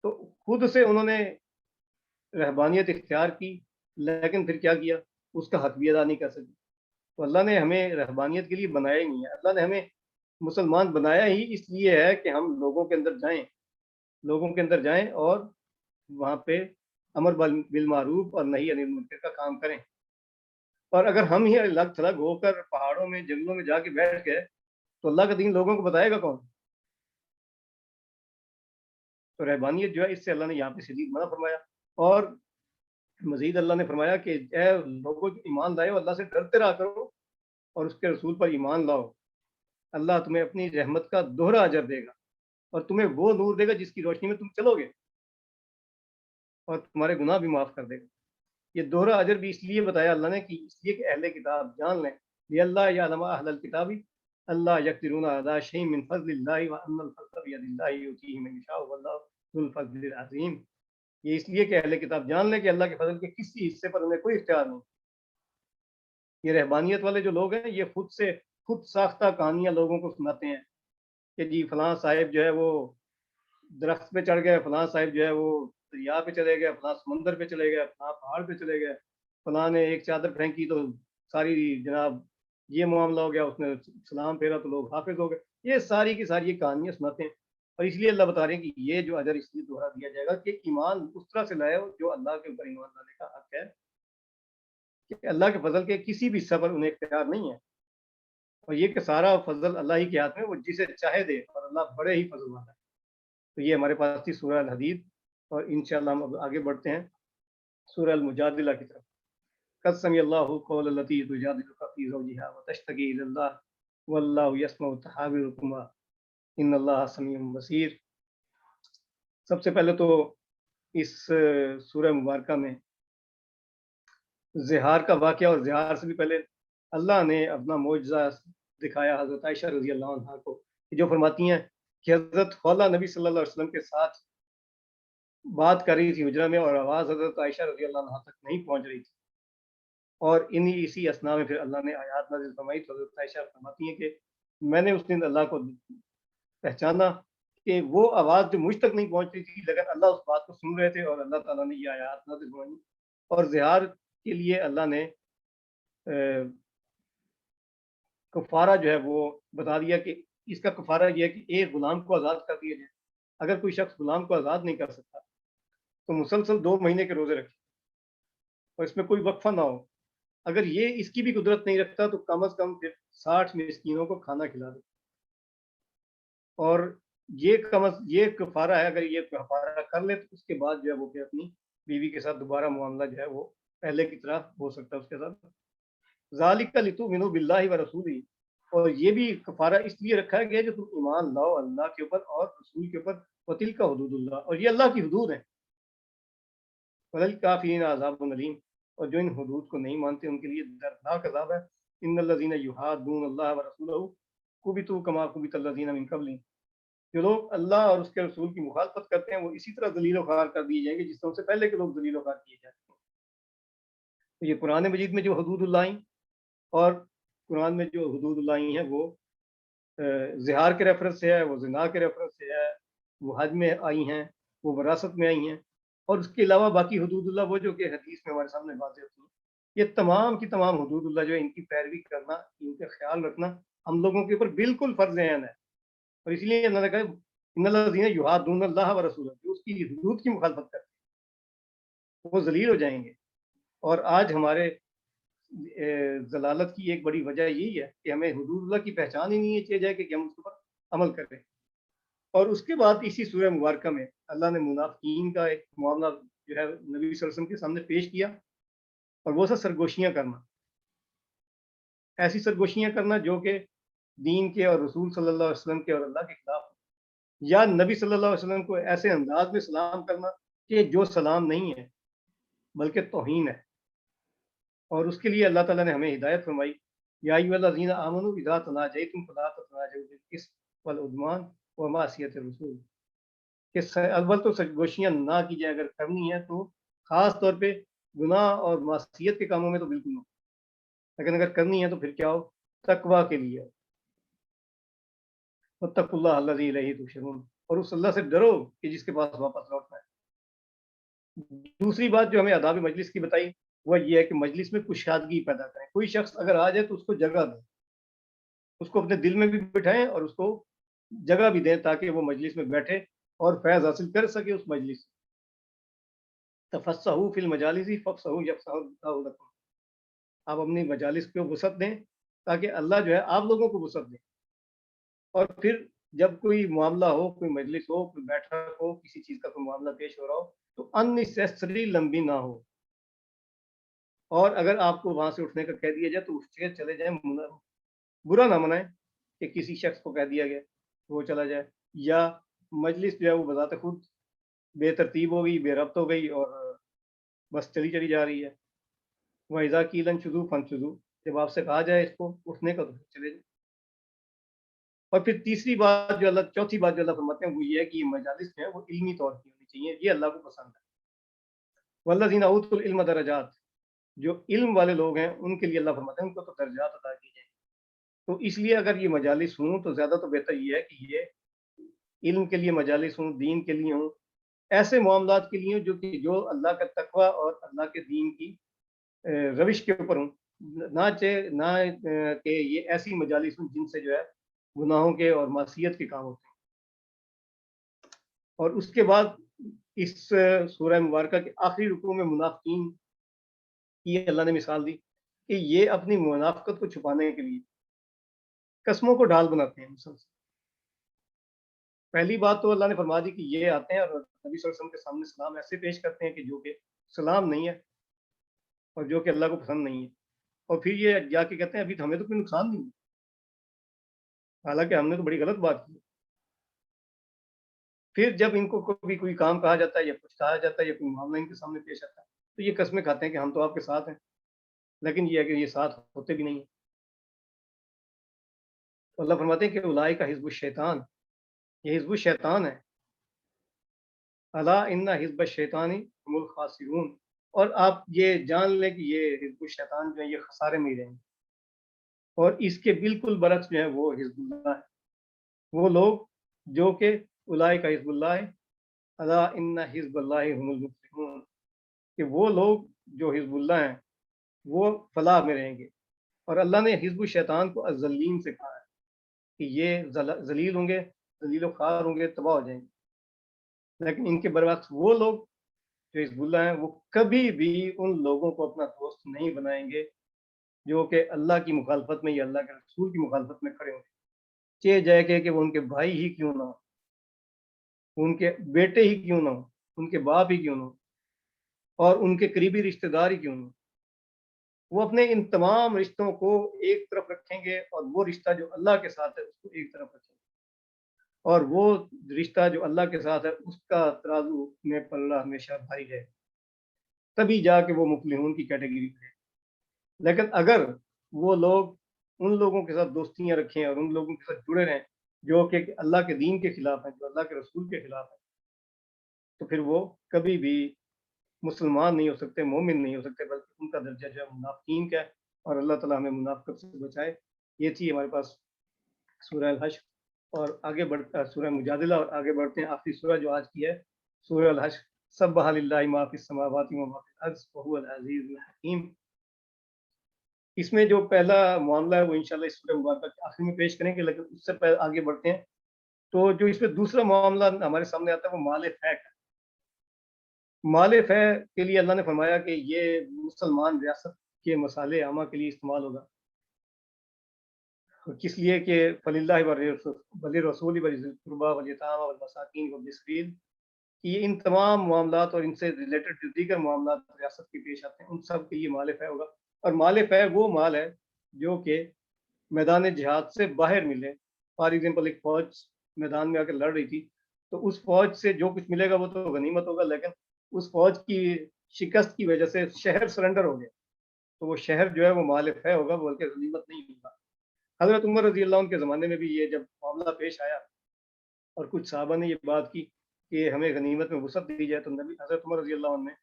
Speaker 1: تو خود سے انہوں نے رہبانیت اختیار کی، لیکن پھر کیا کیا؟ اس کا حق بھی ادا نہیں کر سکے. تو اللہ نے ہمیں رہبانیت کے لیے بنایا ہی نہیں ہے. اللہ نے ہمیں مسلمان بنایا ہی اس لیے ہے کہ ہم لوگوں کے اندر جائیں اور وہاں پہ امر بالمعروف اور نہی عن المنکر کا کام کریں. اور اگر ہم ہی الگ تھلگ ہو کر پہاڑوں میں، جنگلوں میں جا کے بیٹھ گئے تو اللہ کا دین لوگوں کو بتائے گا کون؟ تو رہبانیت جو ہے اس سے اللہ نے یہاں پہ شدید منع فرمایا. اور مزید اللہ نے فرمایا کہ اے لوگوں جو ایمان لائے ہو، اللہ سے ڈرتے رہا کرو اور اس کے رسول پر ایمان لاؤ. اللہ تمہیں اپنی رحمت کا دوہرا اجر دے گا اور تمہیں وہ نور دے گا جس کی روشنی میں تم چلو گے، اور تمہارے گناہ بھی معاف کر دے گا. یہ دوہرا اجر بھی اس لیے بتایا اللہ نے کہ اس لیے کہ اہل کتاب جان لیں لِأَلَّا يَعْلَمَ أَهْلَ الْكِتَابِ أَلَّا يَقْدِرُونَ عَلَىٰ شَيْءٍ مِّن فَضْلِ اللَّهِ وَأَنَّ الْفَضْلَ بِيَدِ اللَّهِ يُؤْتِيهِ مَن يَشَاءُ وَاللَّهُ ذُو الْفَضْلِ الْعَظِيمِ. یہ اس لیے کہ اہل کتاب جان لیں کہ اللہ کے فضل کے کسی حصے پر انہیں کوئی اختیار نہیں. یہ رہبانیت والے جو لوگ ہیں یہ خود ساختہ کہانیاں لوگوں کو سناتے ہیں کہ جی فلاں صاحب جو ہے وہ درخت پہ چڑھ گئے، فلاں صاحب جو ہے وہ دریا پہ چلے گئے، فلاں سمندر پہ چلے گئے، فلاں پہاڑ پہ چلے گئے، فلاں نے ایک چادر پھینکی تو ساری جناب یہ معاملہ ہو گیا، اس نے سلام پھیرا تو لوگ حافظ ہو گئے. یہ ساری کی ساری یہ کہانیاں سناتے ہیں. اور اس لیے اللہ بتا رہے ہیں کہ یہ جو اجر اس لیے دوہرا دیا جائے گا کہ ایمان اس طرح سے لائے ہو جو اللہ کے اوپر ایمان لانے کا حق ہے، کہ اللہ کے فضل کے کسی بھی حصہ پر انہیں اختیار نہیں ہے. اور یہ کہ سارا فضل اللہ ہی کے ہاتھ میں، وہ جسے چاہے دے، اور اللہ بڑے ہی فضل والا ہے. تو یہ ہمارے پاس تھی سورہ الحدید، اور انشاءاللہ ہم اب آگے بڑھتے ہیں سورہ المجادلہ کی طرف. قد سمع اللہ قول التي تجادلك في زوجها وتشتكي الى الله والله يسمع تحاوركما ان اللہ سمیع بصیر. سب سے پہلے تو اس سورہ مبارکہ میں زہار کا واقعہ، اور زہار سے بھی پہلے اللہ نے اپنا معجزہ دکھایا حضرت عائشہ رضی اللہ عنہ کو، جو فرماتی ہیں کہ حضرت خولہ نبی صلی اللہ علیہ وسلم کے ساتھ بات کر رہی تھی حجرہ میں، اور آواز حضرت عائشہ رضی اللہ عنہ تک نہیں پہنچ رہی تھی. اور اسی اسنا میں پھر اللہ نے آیات نازل فرمائی. تو حضرت عائشہ فرماتی ہیں کہ میں نے اس دن اللہ کو پہچانا کہ وہ آواز جو مجھ تک نہیں پہنچ رہی تھی، لیکن اللہ اس بات کو سن رہے تھے، اور اللہ تعالیٰ نے یہ آیات نازل فرمائی. اور زہار کے لیے اللہ نے کفارہ جو ہے وہ بتا دیا کہ اس کا کفارہ یہ ہے کہ ایک غلام کو آزاد کر دیا جائے. اگر کوئی شخص غلام کو آزاد نہیں کر سکتا تو مسلسل 2 مہینے کے روزے رکھے اور اس میں کوئی وقفہ نہ ہو. اگر یہ اس کی بھی قدرت نہیں رکھتا تو کم از کم پھر 60 مسکینوں کو کھانا کھلا دے. اور یہ کفارہ ہے. اگر یہ کفارہ کر لے تو اس کے بعد جو ہے وہ کہ اپنی بیوی کے ساتھ دوبارہ معاملہ جو ہے وہ پہلے کی طرح ہو سکتا ہے اس کے ساتھ. ذالک لتؤمنوا باللہ ورسولہ. اور یہ بھی کفارہ اس لیے رکھا گیا جو تم ایمان لاؤ اللہ کے اوپر اور رسول کے اوپر. وتلک حدود اللہ. اور یہ اللہ کی حدود ہیں. وللکافرین عذاب علیم. اور جو ان حدود کو نہیں مانتے ان کے لیے دردناک عذاب ہے. ان الذین یحادون اللہ ورسولہ کبتوا کما کبت الذین من قبلہم. جو لوگ اللہ اور اس کے رسول کی مخالفت کرتے ہیں وہ اسی طرح ذلیل و خوار کر دیے جائیں گے جس طرح سے پہلے کے لوگ ذلیل و خوار کیے جاتے ہیں. تو یہ قرآن مجید میں جو حدود اللہ ہیں اور قرآن میں جو حدود اللہ ہیں وہ زہار کے ریفرنس سے ہے, وہ زنا کے ریفرنس سے ہے, وہ حج میں آئی ہیں, وہ وراثت میں آئی ہیں. اور اس کے علاوہ باقی حدود اللہ وہ جو کہ حدیث میں ہمارے سامنے واضح ہوتی ہیں. یہ تمام کی تمام حدود اللہ جو ہے ان کی پیروی کرنا, ان کا خیال رکھنا ہم لوگوں کے اوپر بالکل فرض عین ہے. اور اس لیے اللہ نے کہا ان الذین یحادون اللہ ورسولہ. جو اس کی حدود کی مخالفت کرتے ہیں وہ ذلیل ہو جائیں گے. اور آج ہمارے ضلالت کی ایک بڑی وجہ یہی ہے کہ ہمیں حدود اللہ کی پہچان ہی نہیں چاہیے جائے کہ ہم اس پر عمل کریں. اور اس کے بعد اسی سورہ مبارکہ میں اللہ نے منافقین کا ایک معاملہ جو ہے نبی صلی اللہ علیہ وسلم کے سامنے پیش کیا. اور وہ سب سرگوشیاں کرنا, ایسی سرگوشیاں کرنا جو کہ دین کے اور رسول صلی اللہ علیہ وسلم کے اور اللہ کے خلاف, یا نبی صلی اللہ علیہ وسلم کو ایسے انداز میں سلام کرنا کہ جو سلام نہیں ہے بلکہ توہین ہے. اور اس کے لیے اللہ تعالیٰ نے ہمیں ہدایت فرمائی. یا ایھا الذین آمنوا اذا تناجیتم فلا تتناجوا بالاسم والعدوان ومعصیۃ الرسول. کہ اول تو سرگوشیاں نہ کی جائے, اگر کرنی ہے تو خاص طور پہ گناہ اور معصیت کے کاموں میں تو بالکل نہ, لیکن اگر کرنی ہے تو پھر کیا ہو, تقویٰ کے لیے ہو. واتقوا اللہ الذی الیہ تحشرون. اور اس اللہ سے ڈرو کہ جس کے پاس واپس لوٹنا ہے. دوسری بات جو ہمیں آداب مجلس کی بتائی وہ یہ ہے کہ مجلس میں کشادگی پیدا کریں. کوئی شخص اگر آ جائے تو اس کو جگہ دیں, اس کو اپنے دل میں بھی بٹھائیں اور اس کو جگہ بھی دیں تاکہ وہ مجلس میں بیٹھے اور فیض حاصل کر سکے اس مجلس سے. تفصحوا فی المجالس فافصحوا یفصح اللہ لکم. آپ اپنی مجالس کو وسعت دیں تاکہ اللہ جو ہے آپ لوگوں کو وسعت دیں. اور پھر جب کوئی معاملہ ہو, کوئی مجلس ہو, کوئی بیٹھک ہو, کسی چیز کا کوئی معاملہ پیش ہو رہا ہو تو اننیسیسری لمبی نہ ہو. اور اگر آپ کو وہاں سے اٹھنے کا کہہ دیا جائے تو اٹھ کے چلے جائیں, برا نہ منائیں کہ کسی شخص کو کہہ دیا گیا وہ چلا جائے, یا مجلس جو ہے وہ بذات خود بے ترتیب ہو گئی, بے ربط ہو گئی اور بس چلی جا رہی ہے. وَإِذَا قِيلَ انشُزُوا فَانشُزُوا. جب آپ سے کہا جائے اس کو اٹھنے کا تو چلے جائیں. اور پھر چوتھی بات جو اللہ فرماتے ہیں وہ یہ ہے کہ یہ مجالس جو ہے وہ علمی طور کی ہونی چاہیے, یہ اللہ کو پسند ہے. وَالَّذِينَ أُوتُوا الْعِلْمَ دَرَجَاتٍ. جو علم والے لوگ ہیں ان کے لیے اللہ فرماتے ہیں ان کو تو درجات عطا کی جائیں. تو اس لیے اگر یہ مجالس ہوں تو زیادہ تو بہتر یہ ہے کہ یہ علم کے لیے مجالس ہوں, دین کے لیے ہوں, ایسے معاملات کے لیے جو اللہ کا تقویٰ اور اللہ کے دین کی روش کے اوپر ہوں, نہ کہ یہ ایسی مجالس ہوں جن سے جو ہے گناہوں کے اور معصیت کے کام ہوتے ہیں. اور اس کے بعد اس سورہ مبارکہ کے آخری رکوع میں منافقین کی اللہ نے مثال دی کہ یہ اپنی منافقت کو چھپانے کے لیے قسموں کو ڈھال بناتے ہیں مسلسل. پہلی بات تو اللہ نے فرما دی کہ یہ آتے ہیں اور نبی صلی اللہ علیہ وسلم کے سامنے سلام ایسے پیش کرتے ہیں کہ جو کہ سلام نہیں ہے اور جو کہ اللہ کو پسند نہیں ہے. اور پھر یہ جا کے کہتے ہیں ابھی تو ہمیں تو کوئی نقصان نہیں ہے, حالانکہ ہم نے تو بڑی غلط بات کی. پھر جب ان کو کوئی کام کہا جاتا ہے یا کچھ کہا جاتا ہے یا کوئی معاملہ ان کے سامنے پیش آتا ہے تو یہ قسمیں کھاتے ہیں کہ ہم تو آپ کے ساتھ ہیں, لیکن یہ ہے کہ یہ ساتھ ہوتے بھی نہیں ہیں. تو اللہ فرماتے ہیں کہ اولئک حزب الشیطان, یہ حزب الشیطان ہے. الا ان حزب الشیطان هم الخاسرون. اور آپ یہ جان لیں کہ یہ حزب الشیطان جو ہے یہ خسارے میں ہی رہیں گے. اور اس کے بالکل برعکس جو ہے وہ حزب اللہ ہے, وہ لوگ جو کہ اولئک حزب اللہ, الا ان حزب اللہ هم المفلحون, کہ وہ لوگ جو حزب اللہ ہیں وہ فلاح میں رہیں گے. اور اللہ نے حزب الشیطان کو الذلین سے کہا ہے. کہ یہ ذلیل ہوں گے، ذلیل و خوار ہوں گے، تباہ ہو جائیں گے، لیکن ان کے برعکس وہ لوگ جو حزب اللہ ہیں وہ کبھی بھی ان لوگوں کو اپنا دوست نہیں بنائیں گے جو کہ اللہ کی مخالفت میں یا اللہ کے رسول کی مخالفت میں کھڑے ہوں گے، چاہے جائے کہ وہ ان کے بھائی ہی کیوں نہ ہو، ان کے بیٹے ہی کیوں نہ ہو، ان کے باپ ہی کیوں نہ ہو، اور ان کے قریبی رشتہ دار ہی کیوں نہ ہو، وہ اپنے ان تمام رشتوں کو ایک طرف رکھیں گے اور وہ رشتہ جو اللہ کے ساتھ ہے اس کو ایک طرف رکھیں گے، اور وہ رشتہ جو اللہ کے ساتھ ہے اس کا ترازو میں پلڑا ہمیشہ بھاری ہے، تبھی جا کے وہ مفلحون کی کیٹیگری میں ہے۔ لیکن اگر وہ لوگ ان لوگوں کے ساتھ دوستیاں رکھیں اور ان لوگوں کے ساتھ جڑے رہیں جو کہ اللہ کے دین کے خلاف ہیں، جو اللہ کے رسول کے خلاف ہیں، تو پھر وہ کبھی بھی مسلمان نہیں ہو سکتے، مومن نہیں ہو سکتے، بلکہ ان کا درجہ جو ہے منافقین کا ہے، اور اللہ تعالیٰ ہمیں منافقت سے بچائے۔ یہ تھی ہمارے پاس سورہ الحشر، اور آگے بڑھتا سورہ مجادلہ، اور آگے بڑھتے ہیں آخری سورہ جو آج کی ہے سورہ الحشر۔ سبح للہ ما فی السماوات و ما فی الارض وهو العزیز الحکیم۔ اس میں جو پہلا معاملہ ہے وہ انشاءاللہ اس سورہ مبارکہ کے آخر میں پیش کریں گے، لیکن اس سے پہلے آگے بڑھتے ہیں تو جو اس میں دوسرا معاملہ ہمارے سامنے آتا ہے وہ مال فے کا۔ مال فے کے لیے اللہ نے فرمایا کہ یہ مسلمان ریاست کے مسالے عامہ کے لیے استعمال ہوگا، کس لیے کہ فللہ وللرسول وذی القربى والیتامى والمساکین وابن السبیل، یہ ان تمام معاملات اور ان سے ریلیٹڈ جو دیگر معاملات ریاست کے پیش آتے ہیں ان سب کے لیے مال فے ہوگا۔ اور مال فے وہ مال ہے جو کہ میدان جہاد سے باہر ملے۔ فار ایگزامپل ایک فوج میدان میں آ کے لڑ رہی تھی تو اس فوج سے جو کچھ ملے گا وہ تو غنیمت ہوگا، لیکن اس فوج کی شکست کی وجہ سے شہر سرنڈر ہو گیا تو وہ شہر جو ہے وہ مال فے ہوگا، بلکہ غنیمت نہیں ہوگا۔ حضرت عمر رضی اللہ عنہ کے زمانے میں بھی یہ جب معاملہ پیش آیا اور کچھ صحابہ نے یہ بات کی کہ ہمیں غنیمت میں وسعت دی جائے، تو نبی حضرت عمر رضی اللہ عنہ نے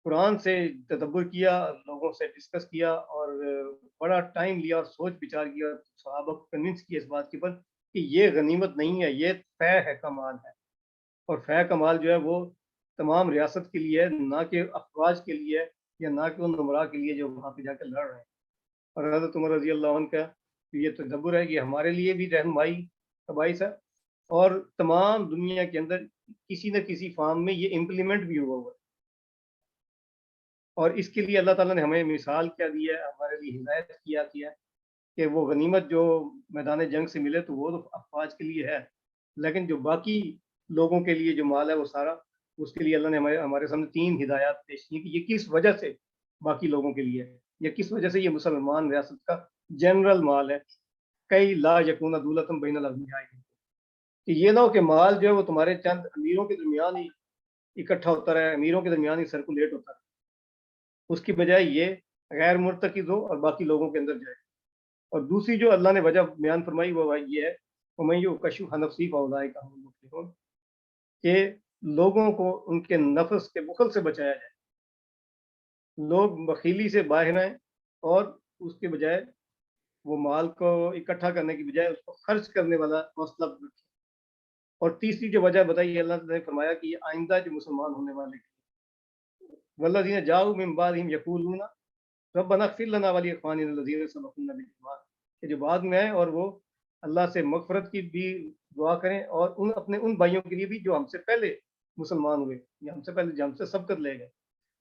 Speaker 1: قرآن سے تدبر کیا، لوگوں سے ڈسکس کیا، اور بڑا ٹائم لیا اور سوچ بچار کیا، صحابہ کو کنونس کیا اس بات کے پر کہ یہ غنیمت نہیں ہے، یہ فے ہے کا مال ہے، اور فے کا مال جو ہے وہ تمام ریاست کے لیے ہے، نہ کہ افواج کے لیے یا نہ کہ ان نمراء کے لیے جو وہاں پہ جا کے لڑ رہے ہیں۔ اور حضرت عمر رضی اللہ عنہ کا یہ تدبر ہے کہ ہمارے لیے بھی رہنمائی کا باعث ہے، اور تمام دنیا کے اندر کسی نہ کسی فارم میں یہ امپلیمنٹ بھی ہوا ہوا ہے، اور اس کے لیے اللہ تعالیٰ نے ہمیں مثال کیا دی ہے، ہمارے لیے ہدایت کیا ہے کہ وہ غنیمت جو میدان جنگ سے ملے تو وہ تو افواج کے لیے ہے، لیکن جو باقی لوگوں کے لیے جو مال ہے وہ سارا اس کے لیے اللہ نے ہمارے سامنے تین ہدایات پیش کی کہ یہ کس وجہ سے باقی لوگوں کے لیے ہے، یا کس وجہ سے یہ مسلمان ریاست کا جنرل مال ہے۔ کئی لا یکون دولتم بین الاغنیاء، کہ یہ نہ ہو کہ مال جو ہے وہ تمہارے چند امیروں کے درمیان ہی اکٹھا ہوتا رہے، امیروں کے درمیان ہی سرکولیٹ ہوتا رہے، اس کی بجائے یہ غیر مرتکز ہو اور باقی لوگوں کے اندر جائے۔ اور دوسری جو اللہ نے وجہ بیان فرمائی وہ یہ ہے وَمَن يُوقَ شُحَّ نَفْسِهِ فَأُولَٰئِكَ هُمُ الْمُفْلِحُونَ، کہ لوگوں کو ان کے نفس کے بخل سے بچایا جائے، لوگ بخیلی سے باہر آئیں اور اس کے بجائے وہ مال کو اکٹھا کرنے کی بجائے اس کو خرچ کرنے والا حوصلہ رکھیں۔ اور تیسری جو وجہ بتائی اللہ نے فرمایا کہ یہ آئندہ جو مسلمان ہونے والے والذین جاؤوا من بعدہم یقولون ربنا اغفر لنا ولاخواننا الذین سبقونا بالایمان، کہ جو بعد میں آئے اور وہ اللہ سے مغفرت کی بھی دعا کریں، اور اپنے ان بھائیوں کے لیے بھی جو ہم سے پہلے مسلمان ہوئے یا ہم سے پہلے جو ہم سے سبقت لے گئے،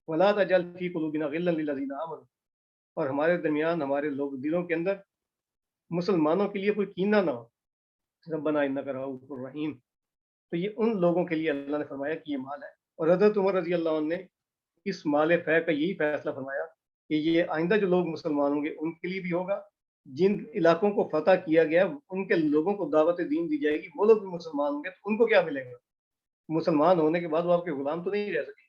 Speaker 1: ولا تجعل فی قلوبنا غلا للذین آمنوا، اور ہمارے درمیان ہمارے لوگ دلوں کے اندر مسلمانوں کے لیے کوئی کینہ نہ ہو، ربنا انک رؤوف رحیم۔ تو یہ ان لوگوں کے لیے اللہ نے فرمایا کہ یہ مال ہے، اور حضرت عمر رضی اللہ عنہ نے اس مال فے کا یہی فیصلہ فرمایا کہ یہ آئندہ جو لوگ مسلمان ہوں گے ان کے لیے بھی ہوگا، جن علاقوں کو فتح کیا گیا ان کے لوگوں کو دعوت دین دی جائے گی، وہ لوگ بھی مسلمان ہوں گے تو ان کو کیا ملے گا؟ مسلمان ہونے کے بعد وہ آپ کے غلام تو نہیں رہ سکے،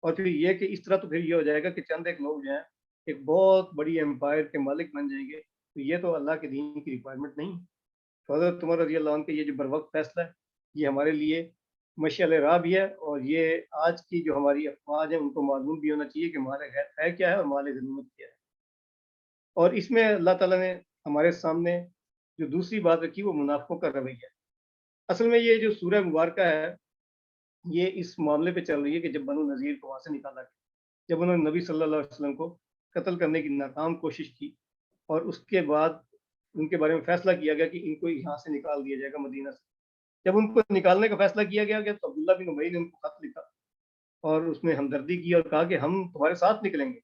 Speaker 1: اور پھر یہ کہ اس طرح تو پھر یہ ہو جائے گا کہ چند ایک لوگ جو ہیں ایک بہت بڑی امپائر کے مالک بن جائیں گے، تو یہ تو اللہ کے دین کی ریکوائرمنٹ نہیں۔ تو حضرت عمر رضی اللہ عنہ کے یہ جو بروقت فیصلہ ہے یہ ہمارے لیے مشعل راہ بھی ہے، اور یہ آج کی جو ہماری افواج ہیں ان کو معلوم بھی ہونا چاہیے کہ مال غیر ہے کیا ہے اور مال غنیمت کیا ہے۔ اور اس میں اللہ تعالیٰ نے ہمارے سامنے جو دوسری بات رکھی وہ منافقوں کا رویہ ہے۔ اصل میں یہ جو سورہ مبارکہ ہے یہ اس معاملے پہ چل رہی ہے کہ جب بنو نذیر کو وہاں سے نکالا گیا، جب انہوں نے نبی صلی اللہ علیہ وسلم کو قتل کرنے کی ناکام کوشش کی، اور اس کے بعد ان کے بارے میں فیصلہ کیا گیا کہ ان کو یہاں سے نکال دیا جائے گا مدینہ سے. جب ان کو نکالنے کا فیصلہ کیا گیا تو عبداللہ بن ابی نے ان کو خط لکھا اور اس میں ہمدردی کی اور کہا کہ ہم تمہارے ساتھ نکلیں گے,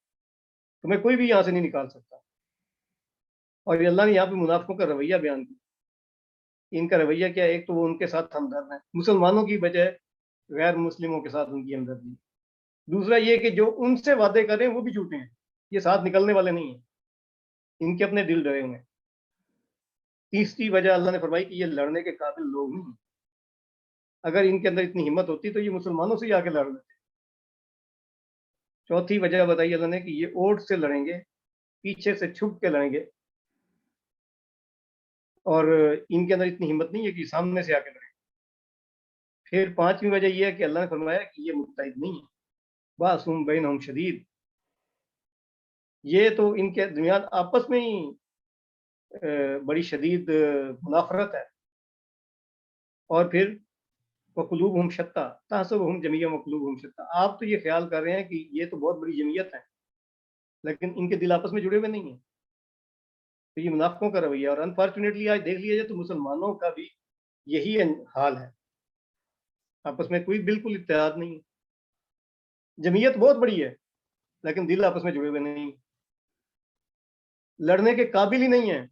Speaker 1: تمہیں کوئی بھی یہاں سے نہیں نکال سکتا. اور یہ اللہ نے یہاں پہ منافقوں کا رویہ بیان کیا. ان کا رویہ کیا ہے؟ ایک تو وہ ان کے ساتھ ہمدرد ہیں, مسلمانوں کی بجائے غیر مسلموں کے ساتھ ان کی ہمدردی. دوسرا یہ کہ جو ان سے وعدے کر رہے ہیں وہ بھی جھوٹے ہیں, یہ ساتھ نکلنے والے نہیں ہیں, ان کے اپنے دل ڈرے ہوئے ہیں. تیسری وجہ اللہ نے فرمائی کہ یہ لڑنے کے قابل لوگ نہیں ہیں. اگر ان کے اندر اتنی ہمت ہوتی تو یہ مسلمانوں سے ہی آ کے لڑ لیتے. چوتھی وجہ بتائی اللہ نے کہ یہ اوٹ سے لڑیں گے, پیچھے سے چھپ کے لڑیں گے, اور ان کے اندر اتنی ہمت نہیں ہے کہ سامنے سے آ کے لڑیں. پھر پانچویں وجہ یہ ہے کہ اللہ نے فرمایا کہ یہ متحد نہیں ہے, باسم بینہم شدید, یہ تو ان کے درمیان آپس میں ہی بڑی شدید منافرت ہے. اور پھر وقلوبہم شتیٰ تحسبہم جمیعا وقلوبہم شتیٰ, آپ تو یہ خیال کر رہے ہیں کہ یہ تو بہت بڑی جمعیت ہے لیکن ان کے دل آپس میں جڑے ہوئے نہیں ہیں. تو یہ منافقوں کا رویہ. اور انفارچونیٹلی آج دیکھ لیا جائے تو مسلمانوں کا بھی یہی حال ہے, آپس میں کوئی بالکل اتحاد نہیں ہے. جمعیت بہت بڑی ہے لیکن دل آپس میں جڑے ہوئے نہیں, لڑنے کے قابل ہی نہیں ہے.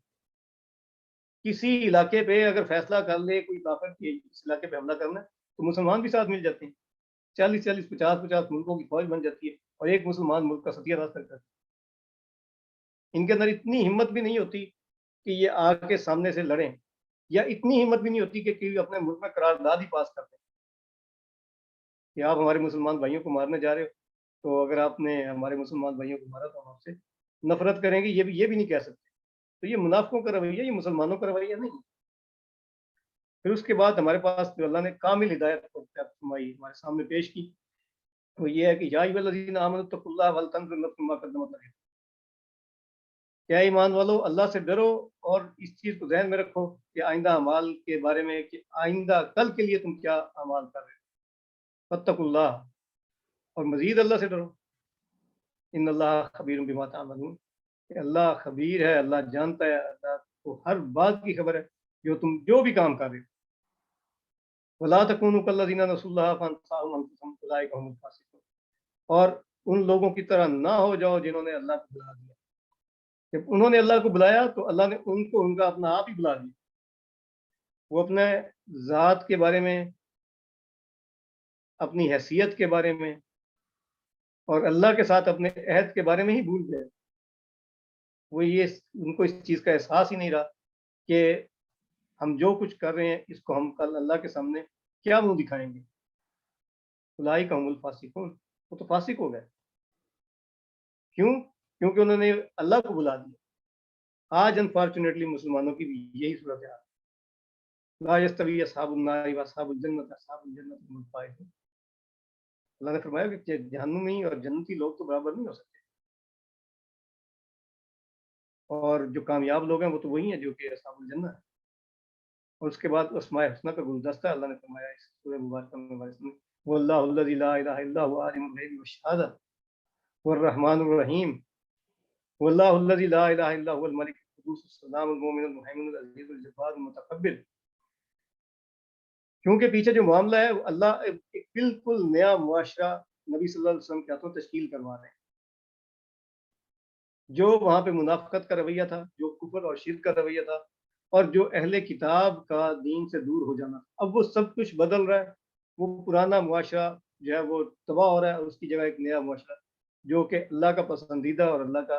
Speaker 1: کسی علاقے پہ اگر فیصلہ کر لے کوئی کافر کہ اس علاقے پہ حملہ کرنا ہے تو مسلمان بھی ساتھ مل جاتے ہیں. 40 50 ملکوں کی فوج بن جاتی ہے اور ایک مسلمان ملک کا ستیہ راستہ کرتا ہے. ان کے اندر اتنی ہمت بھی نہیں ہوتی کہ یہ آ کے سامنے سے لڑیں, یا اتنی ہمت بھی نہیں ہوتی کہ اپنے ملک میں قرارداد ہی پاس کر دیں کہ آپ ہمارے مسلمان بھائیوں کو مارنے جا رہے ہو, تو اگر آپ نے ہمارے مسلمان بھائیوں کو مارا تو ہم آپ سے نفرت کریں گے, یہ بھی نہیں کہہ سکتے. تو یہ منافقوں کا رویہ, یہ مسلمانوں کا رویہ نہیں. پھر اس کے بعد ہمارے پاس جو اللہ نے کامل ہدایت فرمائی ہمارے سامنے پیش کی, وہ یہ ہے کہ یا ایھا الذین آمنوا اتقوا اللہ ولتنظر نفس ما قدمت لغد, کیا ایمان والو اللہ سے ڈرو اور اس چیز کو ذہن میں رکھو کہ آئندہ اعمال کے بارے میں, کہ آئندہ کل کے لیے تم کیا اعمال کر رہے ہو. فاتقوا اللہ, اور مزید اللہ سے ڈرو. ان اللہ خبیر بما تعملون, کہ اللہ خبیر ہے, اللہ جانتا ہے, اللہ کو ہر بات کی خبر ہے جو تم جو بھی کام کر رہے ہو. وَلَا تَكُونُوا كَالَّذِينَ نَسُوا اللَّهَ فَأَنسَاهُمْ أَنفُسَهُمْ أُولَٰئِكَ هُمُ الْفَاسِقُونَ, اور ان لوگوں کی طرح نہ ہو جاؤ جنہوں نے اللہ کو بلا دیا. جب انہوں نے اللہ کو بلایا تو اللہ نے ان کو ان کا اپنا آپ ہی بلا دیا. وہ اپنے ذات کے بارے میں, اپنی حیثیت کے بارے میں اور اللہ کے ساتھ اپنے عہد کے بارے میں ہی بھول گئے. وہ یہ ان کو اس چیز کا احساس ہی نہیں رہا کہ ہم جو کچھ کر رہے ہیں اس کو ہم کل اللہ کے سامنے کیا منہ دکھائیں گے. اولئک هم الفاسقون, وہ تو فاسق ہو گئے. کیوں؟ کیونکہ انہوں نے اللہ کو بلا دیا. آج انفارچونیٹلی مسلمانوں کی بھی یہی صورت ہے. لا یستوی اصحاب النار واصحاب الجنۃ اصحاب الجنۃ هم الفائزون. اللہ نے فرمایا کہ جہنمی اور جنتی لوگ تو برابر نہیں ہو سکتے, اور جو کامیاب لوگ ہیں وہ تو وہی ہیں جو کہ اصحاب الجنہ ہے. اور اس کے بعد اسماء الحسنہ کا گلدستہ اللہ نے فرمایا اس سورہ مبارکہ میں, واللہ الذی لا الہ الا هو عالم الغیب والشہادہ والرحمن الرحیم, واللہ الذی لا الہ الا هو الملک القدوس السلام المؤمن المہیمن العزیز الجبار المتکبر. کیونکہ پیچھے جو معاملہ ہے اللہ ایک بالکل نیا معاشرہ نبی صلی اللہ علیہ وسلم کے ہاتھوں تشکیل کروا رہے ہیں. جو وہاں پہ منافقت کا رویہ تھا, جو کفر اور شرک کا رویہ تھا, اور جو اہل کتاب کا دین سے دور ہو جانا, اب وہ سب کچھ بدل رہا ہے. وہ پرانا معاشرہ جو ہے وہ تباہ ہو رہا ہے, اس کی جگہ ایک نیا معاشرہ جو کہ اللہ کا پسندیدہ اور اللہ کا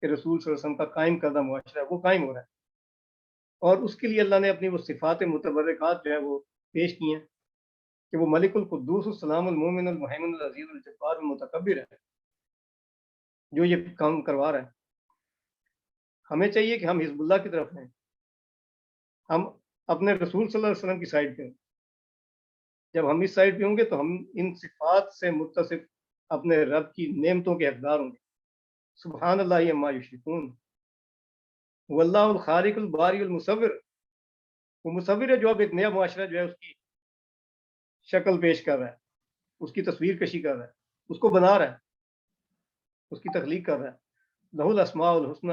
Speaker 1: کہ رسول صلی اللہ علیہ وسلم کا قائم کردہ معاشرہ ہے وہ قائم ہو رہا ہے. اور اس کے لیے اللہ نے اپنی وہ صفات متبرکات جو ہے وہ پیش کی ہیں کہ وہ ملک القدوس السلام المومن المہیمن العزیز الجبار المتکبر ہے جو یہ کام کروا رہا ہے. ہمیں چاہیے کہ ہم حزب اللہ کی طرف ہیں, ہم اپنے رسول صلی اللہ علیہ وسلم کی سائڈ پہ ہیں. جب ہم اس سائڈ پہ ہوں گے تو ہم ان صفات سے متصف اپنے رب کی نعمتوں کے حقدار ہوں گے. سبحان اللہ عما یشرکون, واللہ الخالق الباری المصور, وہ مصور ہے جو اب ایک نیا معاشرہ جو ہے اس کی شکل پیش کر رہا ہے, اس کی تصویر کشی کر رہا ہے, اس کو بنا رہا ہے, اس کی تخلیق کر رہا ہے. لہ الاسماء الحسنی,